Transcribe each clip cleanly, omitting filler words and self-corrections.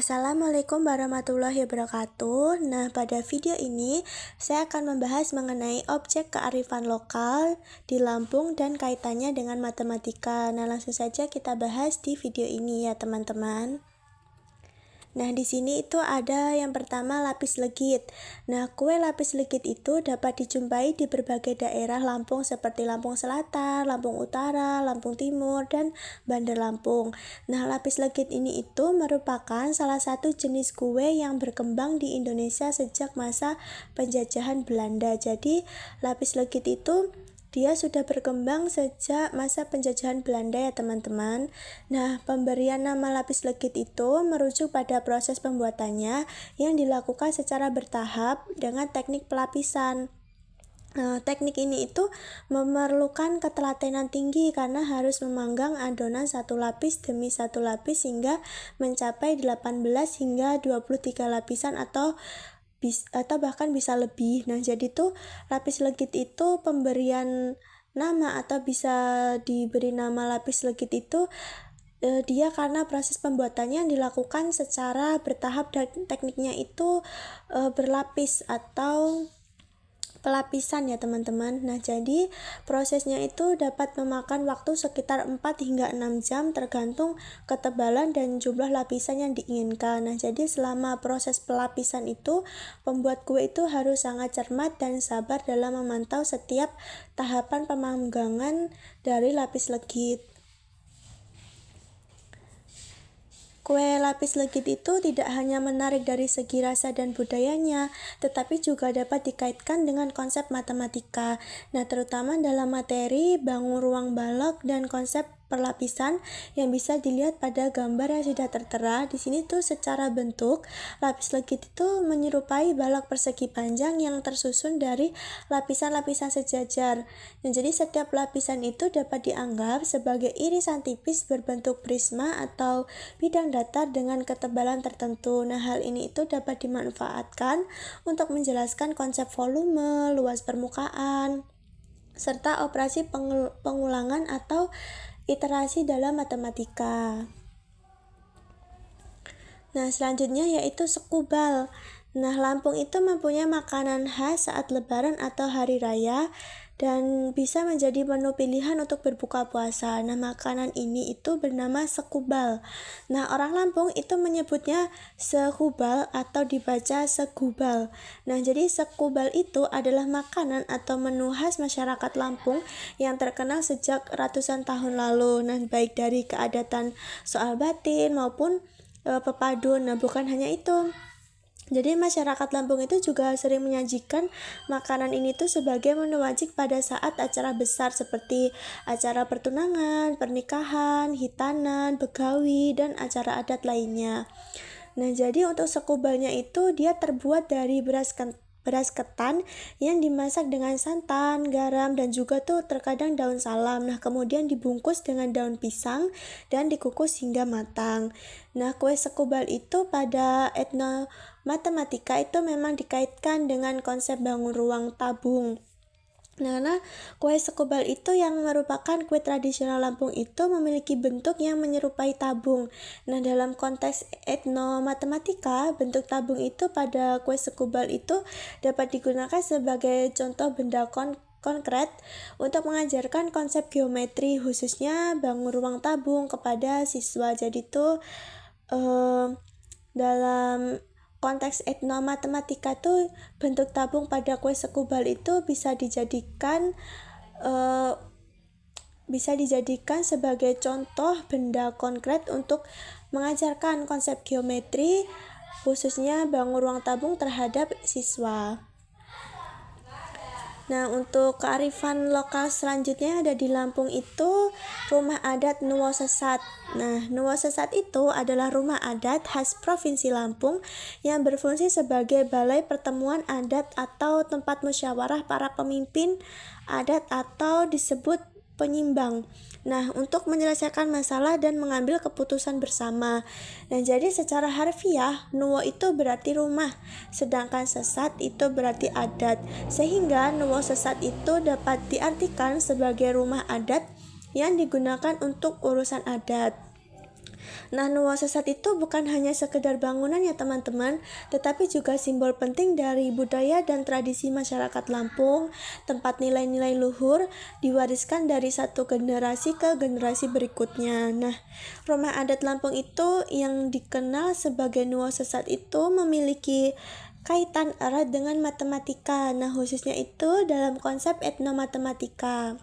Assalamualaikum warahmatullahi wabarakatuh. Nah, pada video ini saya akan membahas mengenai objek kearifan lokal di Lampung dan kaitannya dengan matematika. Nah, langsung saja kita bahas di video ini ya, teman-teman. Nah, di sini itu ada yang pertama lapis legit. Nah, kue lapis legit itu dapat dijumpai di berbagai daerah Lampung seperti Lampung Selatan, Lampung Utara, Lampung Timur, dan Bandar Lampung. Nah, lapis legit ini itu merupakan salah satu jenis kue yang berkembang di Indonesia sejak masa penjajahan Belanda. Jadi, lapis legit itu dia sudah berkembang sejak masa penjajahan Belanda ya teman-teman. Nah, pemberian nama lapis legit itu merujuk pada proses pembuatannya yang dilakukan secara bertahap dengan teknik pelapisan. Teknik ini itu memerlukan ketelatenan tinggi karena harus memanggang adonan satu lapis demi satu lapis hingga mencapai 18 hingga 23 lapisan atau bahkan bisa lebih. Nah, jadi tuh lapis legit itu pemberian nama atau bisa diberi nama lapis legit itu dia karena proses pembuatannya dilakukan secara bertahap dan tekniknya itu berlapis atau pelapisan ya teman-teman. Nah, jadi prosesnya itu dapat memakan waktu sekitar 4 hingga 6 jam tergantung ketebalan dan jumlah lapisan yang diinginkan. Nah, jadi selama proses pelapisan itu pembuat kue itu harus sangat cermat dan sabar dalam memantau setiap tahapan pemanggangan dari lapis legit. Kue lapis legit itu tidak hanya menarik dari segi rasa dan budayanya, tetapi juga dapat dikaitkan dengan konsep matematika. Nah, terutama dalam materi bangun ruang balok dan konsep perlapisan yang bisa dilihat pada gambar yang sudah tertera. Di sini tuh secara bentuk, lapis legit itu menyerupai balok persegi panjang yang tersusun dari lapisan-lapisan sejajar. Nah, jadi setiap lapisan itu dapat dianggap sebagai irisan tipis berbentuk prisma atau bidang datar dengan ketebalan tertentu. Nah, hal ini itu dapat dimanfaatkan untuk menjelaskan konsep volume, luas permukaan, serta operasi pengulangan atau iterasi dalam matematika. Nah, selanjutnya yaitu sekubal. Nah, Lampung itu mempunyai makanan khas saat lebaran atau hari raya dan bisa menjadi menu pilihan untuk berbuka puasa. Nah, makanan ini itu bernama sekubal. Nah, orang Lampung itu menyebutnya sekubal atau dibaca segubal. Nah, jadi sekubal itu adalah makanan atau menu khas masyarakat Lampung yang terkenal sejak ratusan tahun lalu. Nah, baik dari keadatan soal batin maupun pepadun. Nah, bukan hanya itu. Jadi masyarakat Lampung itu juga sering menyajikan makanan ini tuh sebagai menu wajib pada saat acara besar seperti acara pertunangan, pernikahan, hitanan, begawi, dan acara adat lainnya. Nah, jadi untuk sekubalnya itu dia terbuat dari beras ketan yang dimasak dengan santan, garam, dan juga tuh terkadang daun salam. Nah, kemudian dibungkus dengan daun pisang dan dikukus hingga matang. Nah, kue sekubal itu pada etnomatematika itu memang dikaitkan dengan konsep bangun ruang tabung. Nah, kue sekubal itu yang merupakan kue tradisional Lampung itu memiliki bentuk yang menyerupai tabung. Nah, dalam konteks etnomatematika, bentuk tabung itu pada kue sekubal itu dapat digunakan sebagai contoh benda konkret untuk mengajarkan konsep geometri, khususnya bangun ruang tabung kepada siswa. Jadi itu dalam konteks etnomatematika tuh bentuk tabung pada kue sekubal itu bisa dijadikan sebagai contoh benda konkret untuk mengajarkan konsep geometri, khususnya bangun ruang tabung terhadap siswa. Nah, untuk kearifan lokal selanjutnya ada di Lampung itu rumah adat Nuwo Sesat. Nah, Nuwo Sesat itu adalah rumah adat khas Provinsi Lampung yang berfungsi sebagai balai pertemuan adat atau tempat musyawarah para pemimpin adat atau disebut penyimbang. Nah, untuk menyelesaikan masalah dan mengambil keputusan bersama. Nah, jadi secara harfiah, Nuwo itu berarti rumah, sedangkan sesat itu berarti adat. Sehingga Nuwo Sesat itu dapat diartikan sebagai rumah adat yang digunakan untuk urusan adat. Nah, Nuwasesat itu bukan hanya sekedar bangunan ya teman-teman, tetapi juga simbol penting dari budaya dan tradisi masyarakat Lampung, tempat nilai-nilai luhur diwariskan dari satu generasi ke generasi berikutnya. Nah, rumah adat Lampung itu yang dikenal sebagai Nuwasesat itu memiliki kaitan erat dengan matematika. Nah, khususnya itu dalam konsep etnomatematika.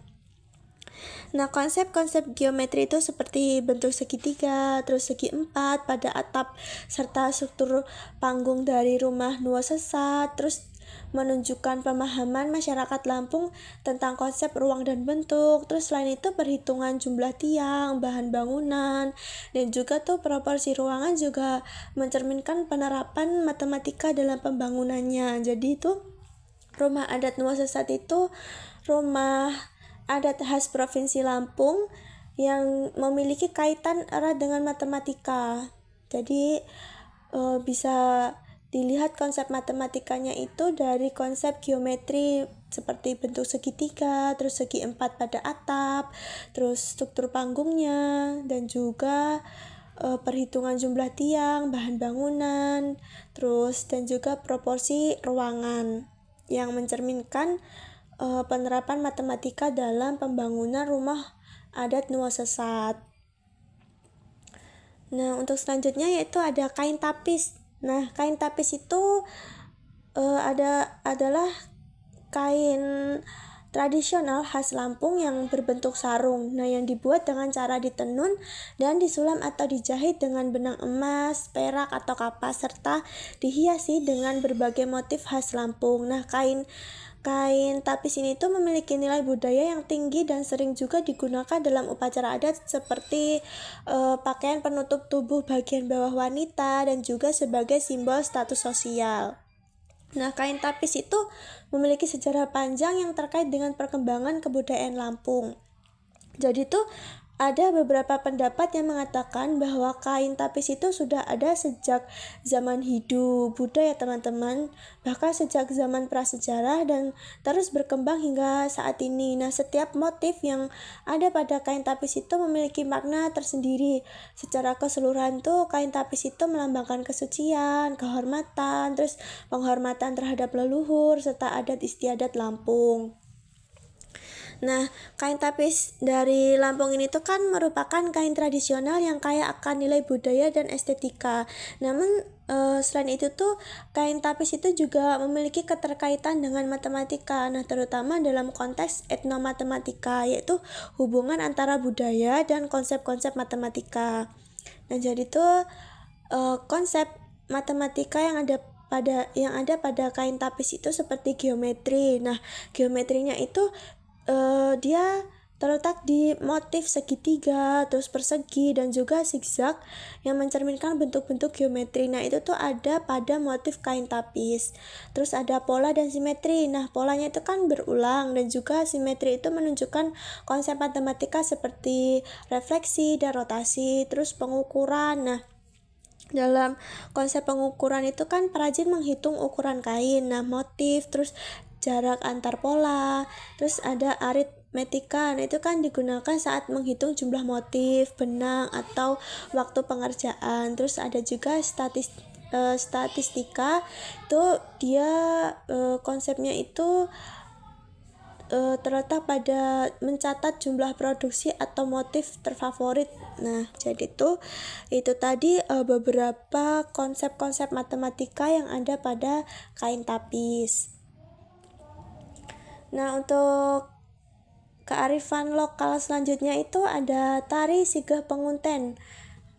Nah, konsep-konsep geometri itu seperti bentuk segitiga, terus segi empat pada atap, serta struktur panggung dari rumah Nuwasesat, terus menunjukkan pemahaman masyarakat Lampung tentang konsep ruang dan bentuk. Terus selain itu perhitungan jumlah tiang, bahan bangunan, dan juga tuh proporsi ruangan juga mencerminkan penerapan matematika dalam pembangunannya. Jadi itu rumah adat Nuwasesat itu rumah adat khas Provinsi Lampung yang memiliki kaitan erat dengan matematika. Jadi bisa dilihat konsep matematikanya itu dari konsep geometri seperti bentuk segitiga, terus segi empat pada atap, terus struktur panggungnya, dan juga perhitungan jumlah tiang, bahan bangunan, terus dan juga proporsi ruangan yang mencerminkan penerapan matematika dalam pembangunan rumah adat Nuwasesat. Nah, untuk selanjutnya yaitu ada kain tapis. Nah, kain tapis itu adalah kain tradisional khas Lampung yang berbentuk sarung. Nah, yang dibuat dengan cara ditenun dan disulam atau dijahit dengan benang emas, perak atau kapas, serta dihiasi dengan berbagai motif khas Lampung. Nah, kain tapis ini tuh memiliki nilai budaya yang tinggi dan sering juga digunakan dalam upacara adat seperti pakaian penutup tubuh bagian bawah wanita dan juga sebagai simbol status sosial. Nah, kain tapis itu memiliki sejarah panjang yang terkait dengan perkembangan kebudayaan Lampung. Jadi tuh ada beberapa pendapat yang mengatakan bahwa kain tapis itu sudah ada sejak zaman Hindu Buddha ya teman-teman, bahkan sejak zaman prasejarah dan terus berkembang hingga saat ini. Nah, setiap motif yang ada pada kain tapis itu memiliki makna tersendiri. Secara keseluruhan tuh kain tapis itu melambangkan kesucian, kehormatan, terus penghormatan terhadap leluhur serta adat istiadat Lampung. Nah, kain tapis dari Lampung ini tuh kan merupakan kain tradisional yang kaya akan nilai budaya dan estetika. Namun selain itu tuh kain tapis itu juga memiliki keterkaitan dengan matematika. Nah, terutama dalam konteks etnomatematika, yaitu hubungan antara budaya dan konsep-konsep matematika. Nah, jadi tuh konsep matematika yang ada pada kain tapis itu seperti geometri. Nah, geometrinya itu dia terletak di motif segitiga, terus persegi, dan juga zigzag yang mencerminkan bentuk-bentuk geometri. Nah, itu tuh ada pada motif kain tapis. Terus ada pola dan simetri. Nah, polanya itu kan berulang, dan juga simetri itu menunjukkan konsep matematika seperti refleksi dan rotasi, terus pengukuran. Nah, dalam konsep pengukuran itu kan perajin menghitung ukuran kain, nah motif, terus jarak antar pola, terus ada aritmetika. Nah, itu kan digunakan saat menghitung jumlah motif, benang, atau waktu pengerjaan. Terus ada juga statistika, itu dia konsepnya itu terletak pada mencatat jumlah produksi atau motif terfavorit. Nah, jadi itu tadi beberapa konsep-konsep matematika yang ada pada kain tapis. Nah, untuk kearifan lokal selanjutnya itu ada tari Sigah Pengunten.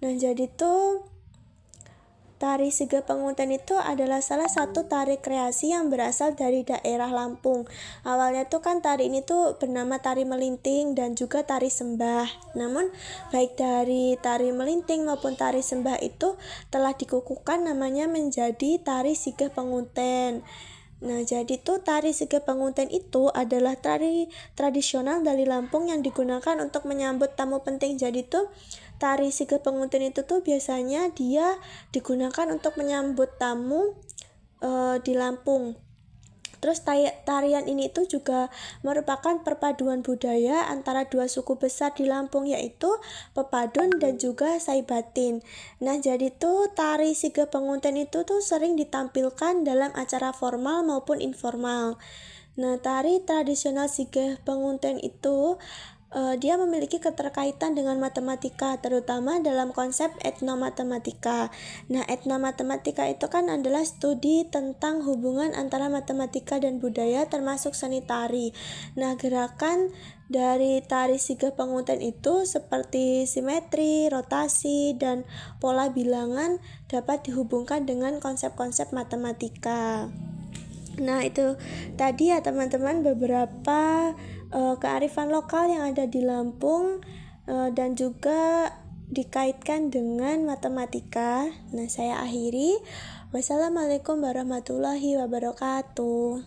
Nah, jadi tari Sigah Pengunten itu adalah salah satu tari kreasi yang berasal dari daerah Lampung. Awalnya kan tari ini bernama tari melinting dan juga tari sembah. Namun baik dari tari melinting maupun tari sembah itu telah dikukuhkan namanya menjadi tari Sigah Pengunten. Nah, jadi tari Sigah Pengunten itu adalah tari tradisional dari Lampung yang digunakan untuk menyambut tamu penting. Jadi tari Sigah Pengunten itu biasanya dia digunakan untuk menyambut tamu di Lampung. Terus tarian ini itu juga merupakan perpaduan budaya antara dua suku besar di Lampung, yaitu Pepadun dan juga Saibatin. Nah, jadi tuh tari Sigeh Pengunten itu tuh sering ditampilkan dalam acara formal maupun informal. Nah, tari tradisional Sigeh Pengunten itu dia memiliki keterkaitan dengan matematika, terutama dalam konsep etnomatematika. Nah, etnomatematika itu kan adalah studi tentang hubungan antara matematika dan budaya, termasuk seni tari. Nah, gerakan dari tari Sigeh Pengunten itu seperti simetri, rotasi, dan pola bilangan dapat dihubungkan dengan konsep-konsep matematika. Nah, itu tadi ya teman-teman beberapa kearifan lokal yang ada di Lampung dan juga dikaitkan dengan matematika. Nah, saya akhiri. Wassalamualaikum warahmatullahi wabarakatuh.